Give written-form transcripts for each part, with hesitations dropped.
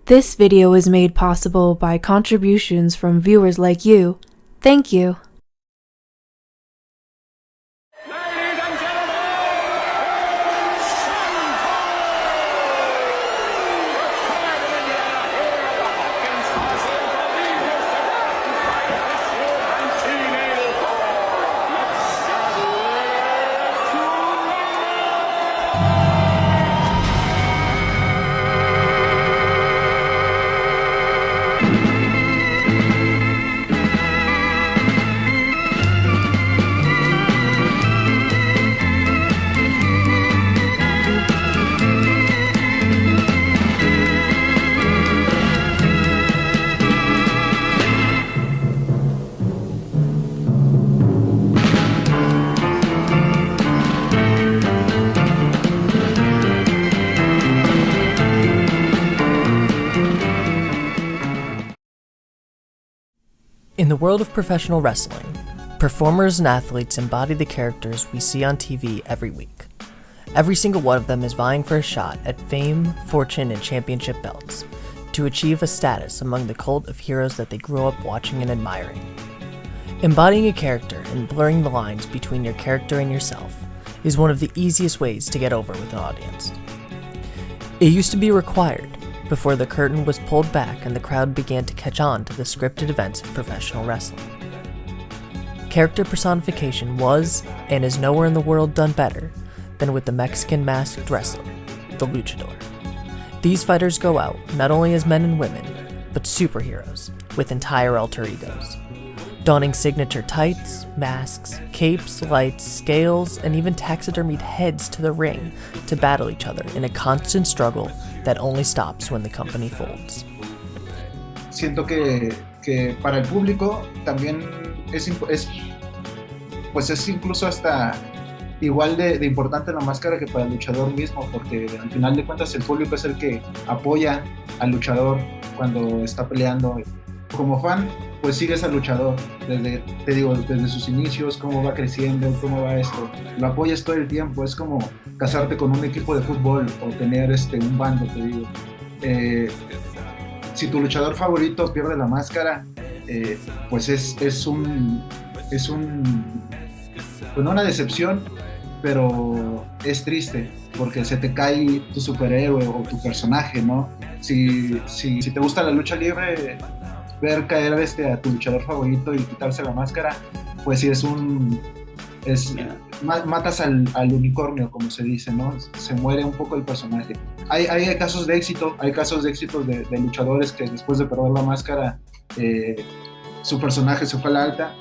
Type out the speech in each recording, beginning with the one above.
This video is made possible by contributions from viewers like you. Thank you. In the world of professional wrestling, performers and athletes embody the characters we see on TV every week. Every single one of them is vying for a shot at fame, fortune, and championship belts to achieve a status among the cult of heroes that they grew up watching and admiring. Embodying a character and blurring the lines between your character and yourself is one of the easiest ways to get over with an audience. It used to be required before the curtain was pulled back and the crowd began to catch on to the scripted events of professional wrestling. Character personification was, and is nowhere in the world done better than with the Mexican masked wrestler, the luchador. These fighters go out not only as men and women, but superheroes with entire alter egos, donning signature tights, masks, capes, lights, scales, and even taxidermied heads to the ring to battle each other in a constant struggle that only stops when the company folds. Siento que para el público también es incluso hasta igual de importante la máscara que para el luchador mismo, porque al final de cuentas el público es el que apoya al luchador cuando está peleando. Como fan, pues sigues al luchador desde sus inicios, cómo va creciendo, cómo va esto. Lo apoyas todo el tiempo, es como casarte con un equipo de fútbol o tener un bando, te digo. Si tu luchador favorito pierde la máscara, pues es una decepción, pero es triste porque se te cae tu superhéroe o tu personaje, ¿no? Si te gusta la lucha libre, ver caer a tu luchador favorito y quitarse la máscara, pues sí matas al unicornio, como se dice, ¿no? Se muere un poco el personaje. Hay casos de éxito, de luchadores que después de perder la máscara, su personaje se fue a la alta,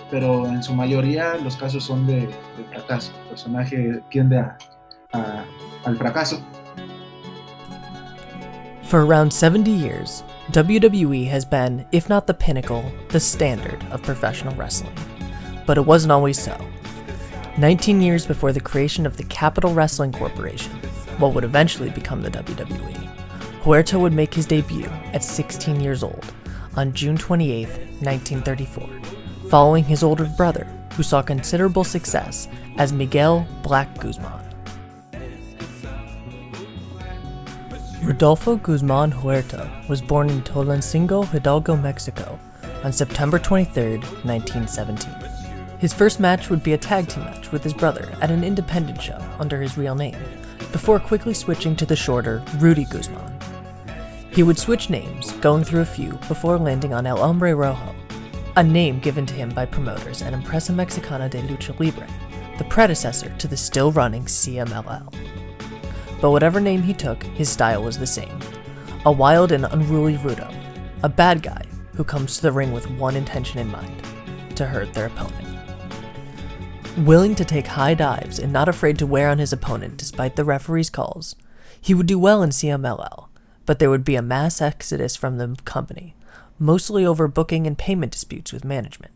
pero en su mayoría los casos son de fracaso. El personaje tiende al fracaso. For around 70 years, WWE has been, if not the pinnacle, the standard of professional wrestling. But it wasn't always so. 19 years before the creation of the Capital Wrestling Corporation, what would eventually become the WWE, Ouellette would make his debut at 16 years old on June 28, 1934, following his older brother, who saw considerable success as Miguel Black Guzman. Rodolfo Guzman Huerta was born in Tulancingo, Hidalgo, Mexico, on September 23, 1917. His first match would be a tag team match with his brother at an independent show under his real name, before quickly switching to the shorter Rudy Guzman. He would switch names, going through a few before landing on El Hombre Rojo, a name given to him by promoters at Empresa Mexicana de Lucha Libre, the predecessor to the still-running CMLL. But whatever name he took, his style was the same. A wild and unruly Rudo, a bad guy who comes to the ring with one intention in mind, to hurt their opponent. Willing to take high dives and not afraid to wear on his opponent despite the referee's calls, he would do well in CMLL, but there would be a mass exodus from the company, mostly over booking and payment disputes with management.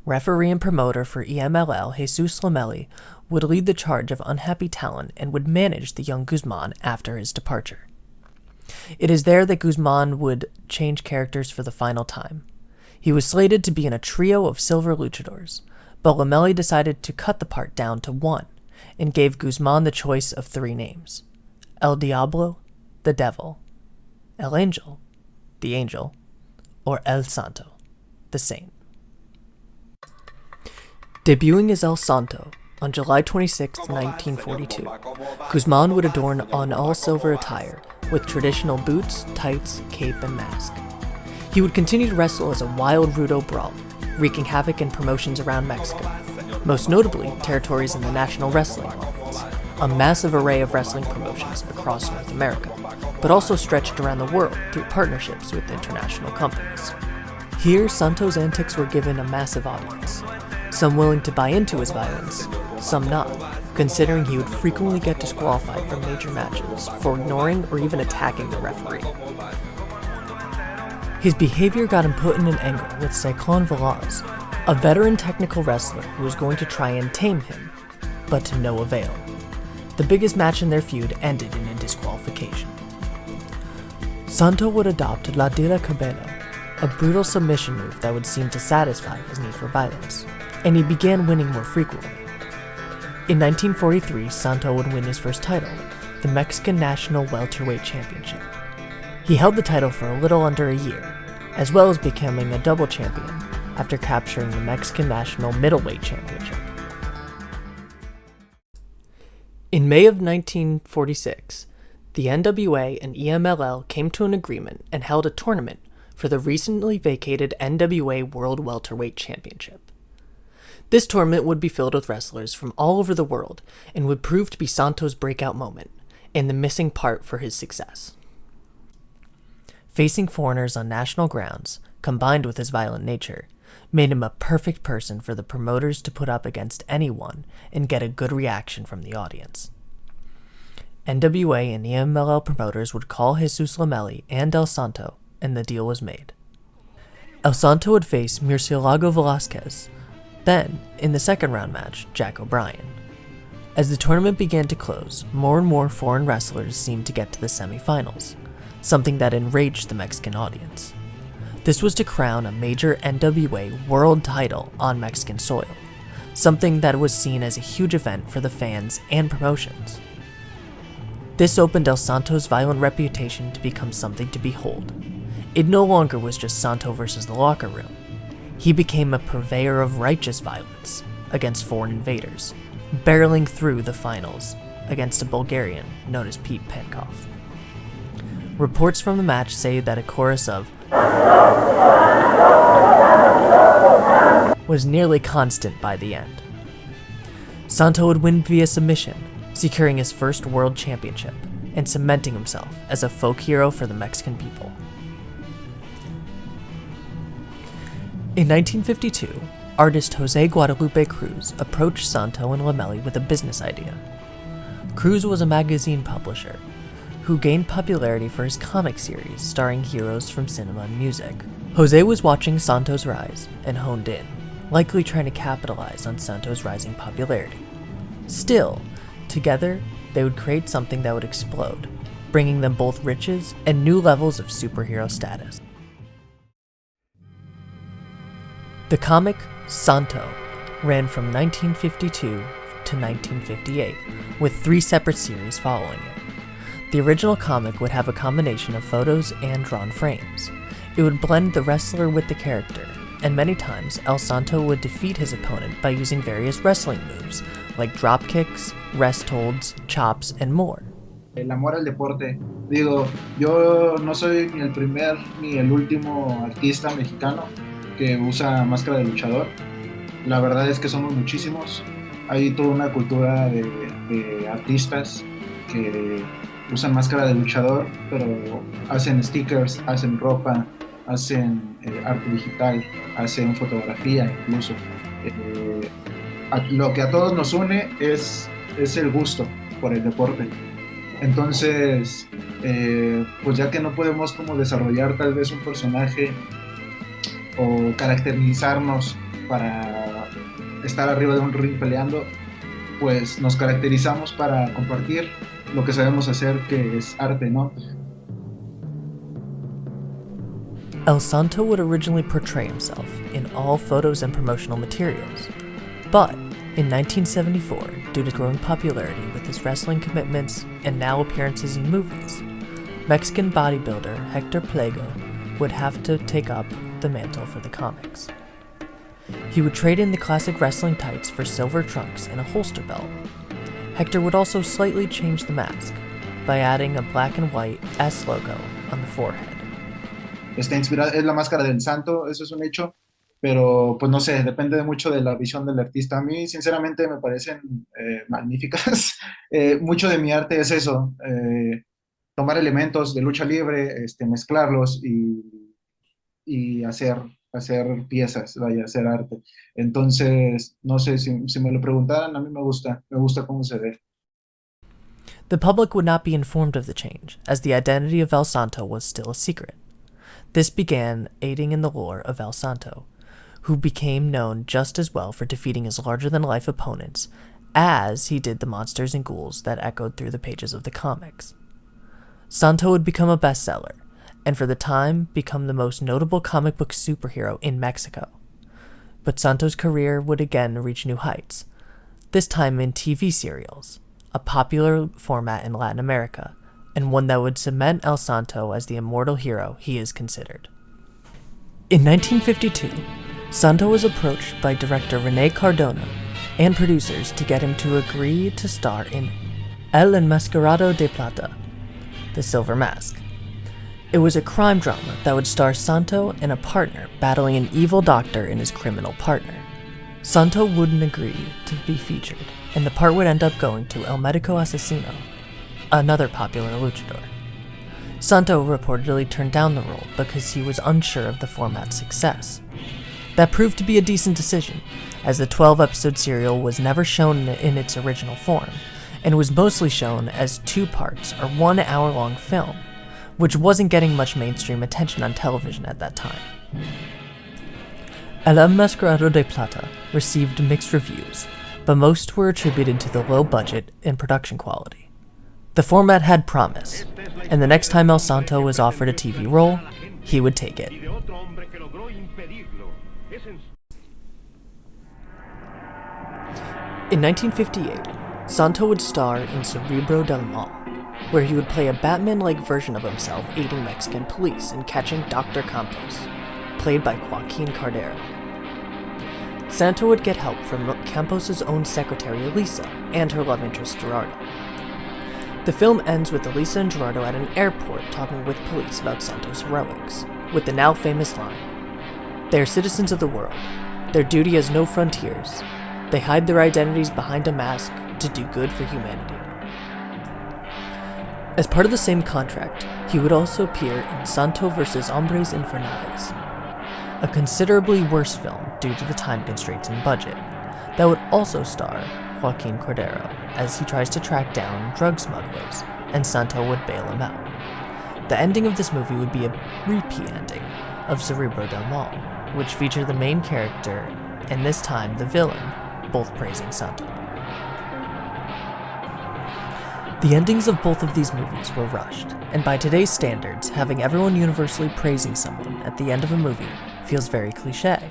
Referee and promoter for EMLL, Jesus Lamelli, would lead the charge of unhappy talent and would manage the young Guzman after his departure. It is there that Guzman would change characters for the final time. He was slated to be in a trio of silver luchadors, but Lamelli decided to cut the part down to one and gave Guzman the choice of three names: El Diablo, the Devil, El Angel, the Angel, or El Santo, the Saint. Debuting as El Santo on July 26, 1942, Guzman would adorn an all-silver attire with traditional boots, tights, cape, and mask. He would continue to wrestle as a wild Rudo brawler, wreaking havoc in promotions around Mexico, most notably territories in the National Wrestling Alliance, a massive array of wrestling promotions across North America, but also stretched around the world through partnerships with international companies. Here, Santos' antics were given a massive audience, some willing to buy into his violence, some not, considering he would frequently get disqualified from major matches for ignoring or even attacking the referee. His behavior got him put in an angle with Cyclone Velaz, a veteran technical wrestler who was going to try and tame him, but to no avail. The biggest match in their feud ended in a disqualification. Santo would adopt La de la Cabello, a brutal submission move that would seem to satisfy his need for violence, and he began winning more frequently. In 1943, Santo would win his first title, the Mexican National Welterweight Championship. He held the title for a little under a year, as well as becoming a double champion after capturing the Mexican National Middleweight Championship. In May of 1946, the NWA and EMLL came to an agreement and held a tournament for the recently vacated NWA World Welterweight Championship. This tournament would be filled with wrestlers from all over the world and would prove to be Santos' breakout moment and the missing part for his success. Facing foreigners on national grounds, combined with his violent nature, made him a perfect person for the promoters to put up against anyone and get a good reaction from the audience. NWA and EMLL promoters would call Jesus Lamelli and El Santo, and the deal was made. El Santo would face Murcielago Velasquez, then, in the second round match, Jack O'Brien. As the tournament began to close, more and more foreign wrestlers seemed to get to the semifinals, something that enraged the Mexican audience. This was to crown a major NWA world title on Mexican soil, something that was seen as a huge event for the fans and promotions. This opened El Santo's violent reputation to become something to behold. It no longer was just Santo versus the locker room. He became a purveyor of righteous violence against foreign invaders, barreling through the finals against a Bulgarian known as Pete Petkov. Reports from the match say that a chorus of was nearly constant by the end. Santo would win via submission, securing his first world championship and cementing himself as a folk hero for the Mexican people. In 1952, artist Jose Guadalupe Cruz approached Santo and Lamelli with a business idea. Cruz was a magazine publisher who gained popularity for his comic series starring heroes from cinema and music. Jose was watching Santo's rise and honed in, likely trying to capitalize on Santo's rising popularity. Still, together, they would create something that would explode, bringing them both riches and new levels of superhero status. The comic Santo ran from 1952 to 1958, with 3 separate series following it. The original comic would have a combination of photos and drawn frames. It would blend the wrestler with the character, and many times El Santo would defeat his opponent by using various wrestling moves, like drop kicks, rest holds, chops, and more. El amor al deporte. Digo, yo no soy ni el primer ni el último artista mexicano que usa máscara de luchador. La verdad es que somos muchísimos. Hay toda una cultura de artistas que usan máscara de luchador, pero hacen stickers, hacen ropa, hacen arte digital, hacen fotografía incluso. Lo que a todos nos une es el gusto por el deporte. Entonces, pues ya que no podemos como desarrollar tal vez un personaje o caracterizarnos para estar arriba de un ring peleando, pues nos caracterizamos para compartir lo que sabemos hacer, que es arte, ¿no? El Santo would originally portray himself in all photos and promotional materials, but in 1974, due to growing popularity with his wrestling commitments and now appearances in movies, Mexican bodybuilder Hector Plego would have to take up the mantle for the comics. He would trade in the classic wrestling tights for silver trunks and a holster belt. Hector would also slightly change the mask by adding a black and white S logo on the forehead. Está inspirada, es la máscara del Santo, eso es un hecho, pero pues no sé, depende mucho de la visión del artista. A mí sinceramente me parecen magníficas. Mucho de mi arte es eso, tomar elementos de lucha libre, mezclarlos y hacer piezas, vaya, hacer arte. Entonces, no sé, si me lo preguntaran, a mí me gusta cómo se ve. The public would not be informed of the change, as the identity of El Santo was still a secret. This began aiding in the lore of El Santo, who became known just as well for defeating his larger-than-life opponents as he did the monsters and ghouls that echoed through the pages of the comics. Santo would become a bestseller, and for the time become the most notable comic book superhero in Mexico. But Santo's career would again reach new heights, this time in TV serials, a popular format in Latin America, and one that would cement El Santo as the immortal hero he is considered. In 1952, Santo was approached by director René Cardona and producers to get him to agree to star in El Enmascarado de Plata, The Silver Mask. It was a crime drama that would star Santo and a partner battling an evil doctor and his criminal partner. Santo wouldn't agree to be featured, and the part would end up going to El Médico Asesino, another popular luchador. Santo reportedly turned down the role because he was unsure of the format's success. That proved to be a decent decision, as the 12-episode serial was never shown in its original form, and was mostly shown as 2 parts or 1 hour-long film, which wasn't getting much mainstream attention on television at that time. El Enmascarado de Plata received mixed reviews, but most were attributed to the low budget and production quality. The format had promise, and the next time El Santo was offered a TV role, he would take it. In 1958, Santo would star in Cerebro del Mal, where he would play a Batman-like version of himself aiding Mexican police in catching Dr. Campos, played by Joaquin Cordero. Santo would get help from Campos' own secretary Elisa and her love interest Gerardo. The film ends with Elisa and Gerardo at an airport talking with police about Santo's heroics, with the now famous line, "They are citizens of the world. Their duty has no frontiers. They hide their identities behind a mask to do good for humanity." As part of the same contract, he would also appear in Santo vs. Hombres Infernales, a considerably worse film due to the time constraints and budget, that would also star Joaquin Cordero as he tries to track down drug smugglers, and Santo would bail him out. The ending of this movie would be a repeat ending of Cerebro del Mal, which featured the main character, and this time the villain, both praising Santo. The endings of both of these movies were rushed, and by today's standards, having everyone universally praising someone at the end of a movie feels very cliché.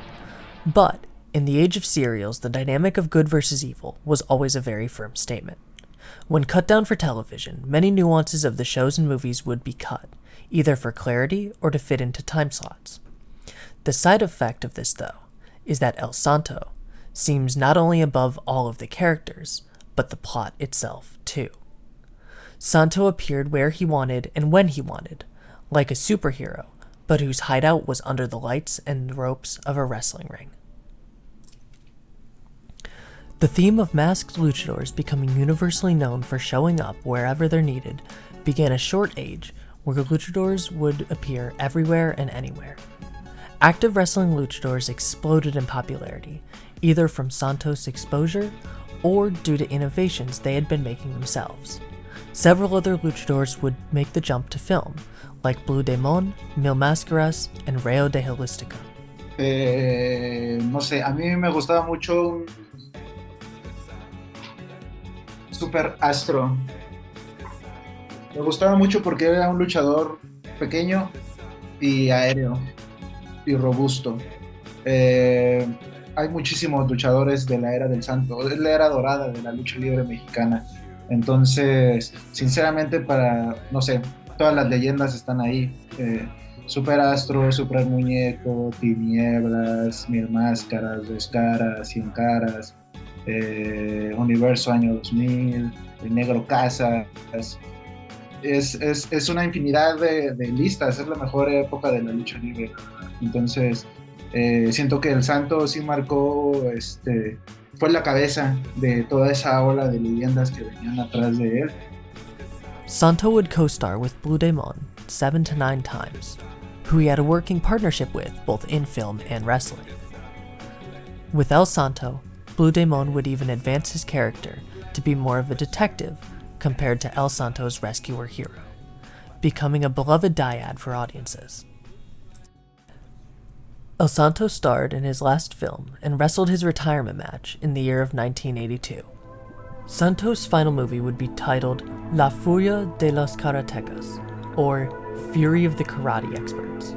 But in the age of serials, the dynamic of good versus evil was always a very firm statement. When cut down for television, many nuances of the shows and movies would be cut, either for clarity or to fit into time slots. The side effect of this, though, is that El Santo seems not only above all of the characters, but the plot itself, too. Santo appeared where he wanted and when he wanted, like a superhero, but whose hideout was under the lights and ropes of a wrestling ring. The theme of masked luchadors becoming universally known for showing up wherever they're needed began a short age where luchadors would appear everywhere and anywhere. Active wrestling luchadors exploded in popularity, either from Santos' exposure or due to innovations they had been making themselves. Several other luchadors would make the jump to film, like Blue Demon, Mil Máscaras, and Rayo de Holistica. No sé, a mí me gustaba mucho Super Astro. Me gustaba mucho porque era un luchador pequeño y aéreo y robusto. Hay muchísimos luchadores de la era del Santo, es la era dorada de la lucha libre mexicana. Entonces, sinceramente, no sé, todas las leyendas están ahí. Superastro, Super Muñeco, Tinieblas, Mil Máscaras, Dos Caras, Cien Caras, Universo Año 2000, El Negro Casas. Es una infinidad de listas, es la mejor época de la lucha libre. Entonces, siento que el Santo sí marcó, fue la cabeza de toda esa ola de leyendas que venían atrás de él. Santo would co-star with Blue Demon 7 to 9 times, who he had a working partnership with both in film and wrestling. With El Santo, Blue Demon would even advance his character to be more of a detective compared to El Santo's rescuer hero, becoming a beloved dyad for audiences. El Santo starred in his last film and wrestled his retirement match in the year of 1982. Santos' final movie would be titled La Furia de los Karatecas, or Fury of the Karate Experts.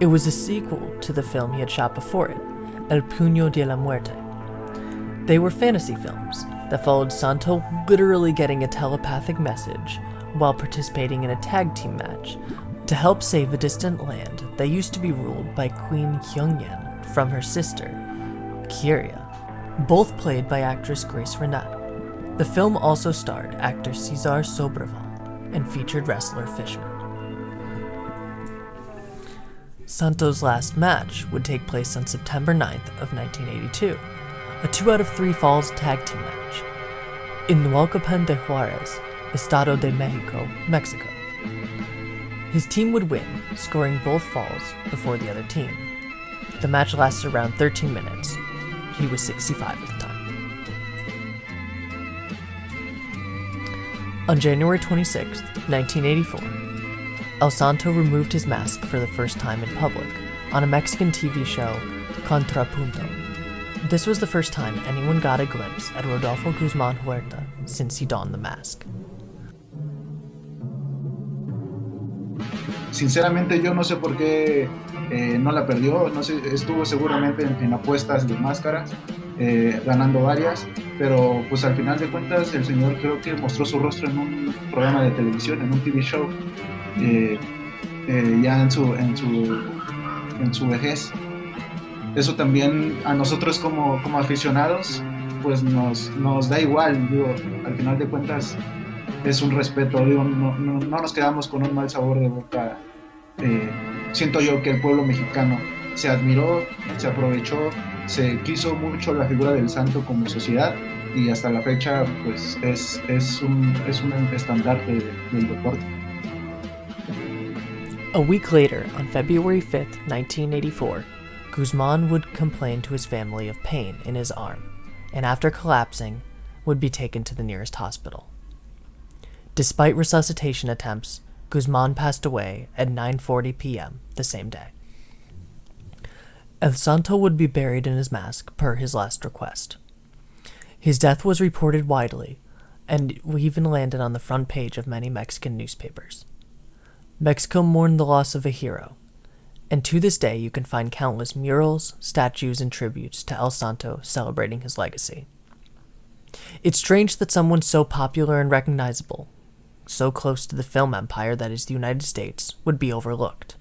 It was a sequel to the film he had shot before it, El Puño de la Muerte. They were fantasy films that followed Santo literally getting a telepathic message while participating in a tag team match to help save a distant land that used to be ruled by Queen Hyungyan from her sister, Kyria, both played by actress Grace Renat. The film also starred actor Cesar Sobreval and featured wrestler Fishman. Santo's last match would take place on September 9th of 1982, a 2 out of 3 falls tag team match, in Naucalpan de Juarez, Estado de Mexico, Mexico. His team would win, scoring both falls before the other team. The match lasted around 13 minutes. He was 65 at the time. On January 26, 1984, El Santo removed his mask for the first time in public on a Mexican TV show, Contrapunto. This was the first time anyone got a glimpse at Rodolfo Guzman Huerta since he donned the mask. Sinceramente yo no sé por qué no la perdió, no sé, estuvo seguramente en apuestas de máscaras, ganando varias, pero pues al final de cuentas el señor creo que mostró su rostro en un programa de televisión, en un TV show, ya en su vejez. Eso también a nosotros como aficionados pues nos da igual, digo, al final de cuentas es un respeto, digo, no nos quedamos con un mal sabor de boca. Siento yo que el pueblo mexicano se admiró, se aprovechó, se quiso mucho la figura del Santo como sociedad y hasta la fecha pues es un estandarte del deporte. A week later, on February 5th, 1984, Guzman would complain to his family of pain in his arm, and after collapsing, would be taken to the nearest hospital. Despite resuscitation attempts, Guzman passed away at 9:40 p.m. the same day. El Santo would be buried in his mask per his last request. His death was reported widely, and even landed on the front page of many Mexican newspapers. Mexico mourned the loss of a hero, and to this day you can find countless murals, statues, and tributes to El Santo celebrating his legacy. It's strange that someone so popular and recognizable, so close to the film empire that is the United States, would be overlooked.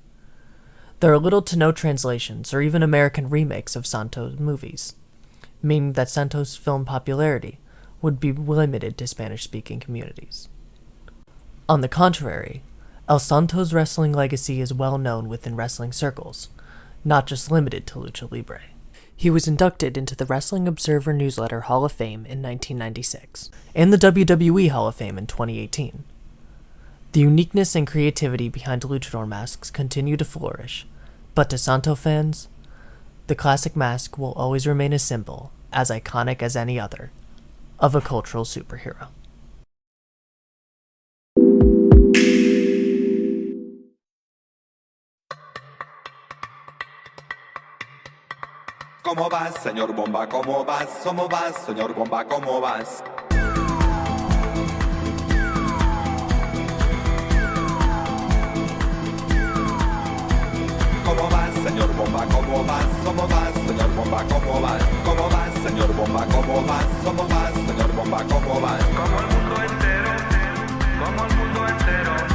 There are little to no translations or even American remakes of Santo's movies, meaning that Santo's film popularity would be limited to Spanish-speaking communities. On the contrary, El Santo's wrestling legacy is well known within wrestling circles, not just limited to lucha libre. He was inducted into the Wrestling Observer Newsletter Hall of Fame in 1996, and the WWE Hall of Fame in 2018. The uniqueness and creativity behind luchador masks continue to flourish, but to Santo fans, the classic mask will always remain a symbol, as iconic as any other, of a cultural superhero. ¿Cómo vas, señor Bomba? ¿Cómo vas? ¿Cómo vas, señor Bomba? ¿Cómo vas? ¿Cómo vas, señor Bomba? ¿Cómo vas? ¿Cómo vas, señor Bomba? ¿Cómo vas? ¿Cómo vas, señor Bomba? ¿Cómo vas? ¿Cómo vas, señor Bomba? ¿Cómo vas? Como el mundo entero, como el mundo entero.